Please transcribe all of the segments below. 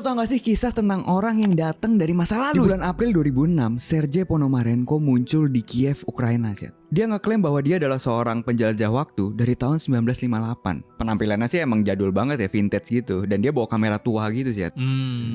Lo tau gak sih kisah tentang orang yang datang dari masa lalu? Di bulan April 2006, Sergei Ponomarenko muncul di Kiev, Ukraina. Dia ngeklaim bahwa dia adalah seorang penjelajah waktu dari tahun 1958. Penampilannya sih emang jadul banget ya, vintage gitu. Dan dia bawa kamera tua gitu sih.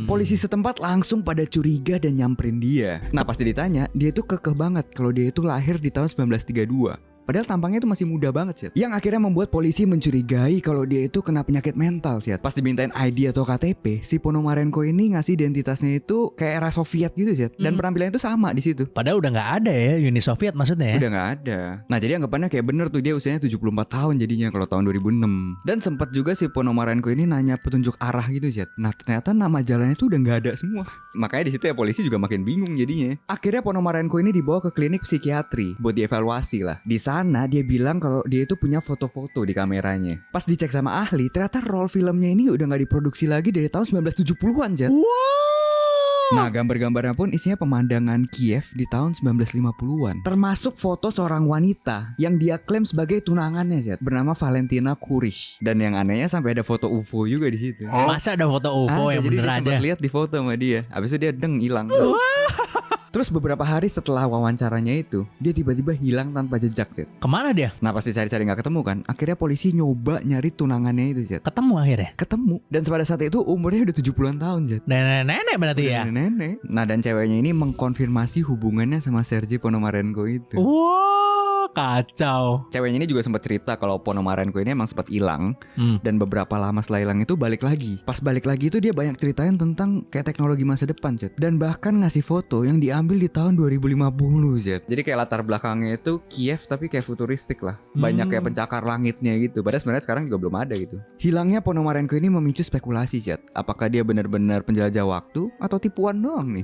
Polisi setempat langsung pada curiga dan nyamperin dia. Nah pasti ditanya, dia itu kekeh banget kalau dia itu lahir di tahun 1932. Padahal tampangnya itu masih muda banget sih. Yang akhirnya membuat polisi mencurigai kalau dia itu kena penyakit mental sih. Pas dimintain ID atau KTP, si Ponomarenko ini ngasih identitasnya itu kayak era Soviet gitu sih. Dan penampilannya itu sama di situ. Padahal udah nggak ada ya Uni Soviet maksudnya ya. Udah nggak ada. Nah jadi anggapannya kayak bener tuh dia usianya 74 tahun jadinya kalau tahun 2006. Dan sempat juga si Ponomarenko ini nanya petunjuk arah gitu sih. Nah ternyata nama jalannya tuh udah nggak ada semua. Makanya di situ ya polisi juga makin bingung jadinya. Akhirnya Ponomarenko ini dibawa ke klinik psikiatri buat dievaluasi lah. Di sana dia bilang kalau dia itu punya foto-foto di kameranya. Pas dicek sama ahli, ternyata roll filmnya ini udah gak diproduksi lagi dari tahun 1970-an, Jet. Nah, gambar-gambarnya pun isinya pemandangan Kiev di tahun 1950-an. Termasuk foto seorang wanita yang dia klaim sebagai tunangannya, Zed, bernama Valentina Kurish. Dan yang anehnya sampai ada foto UFO juga di situ. Masa ada foto UFO yang jadi bener dia sempat ada? lihat di foto sama dia. Habis itu dia hilang. Terus beberapa hari setelah wawancaranya itu, dia tiba-tiba hilang tanpa jejak, Zed. Kemana dia? Nah, pasti cari-cari gak ketemu kan. Akhirnya polisi nyoba nyari tunangannya itu, Zed. Ketemu akhirnya? Ketemu. Dan pada saat itu umurnya udah 70-an tahun, Zed. Nenek-nenek berarti ya? Nenek. Nah, dan ceweknya ini mengkonfirmasi hubungannya sama Sergei Ponomarenko itu. Wow, kacau. Ceweknya ini juga sempat cerita kalau Ponomarenko ini emang sempat hilang. Dan beberapa lama setelah hilang itu balik lagi. Pas balik lagi itu dia banyak ceritain tentang kayak teknologi masa depan, Zed. Dan bahkan ngasih foto yang diambil di tahun 2050, Zed. Jadi kayak latar belakangnya itu Kiev tapi kayak futuristik lah. Banyak kayak pencakar langitnya gitu. Padahal sebenarnya sekarang juga belum ada gitu. Hilangnya Ponomarenko ini memicu spekulasi, Zed. Apakah dia benar-benar penjelajah waktu atau tipuan doang nih?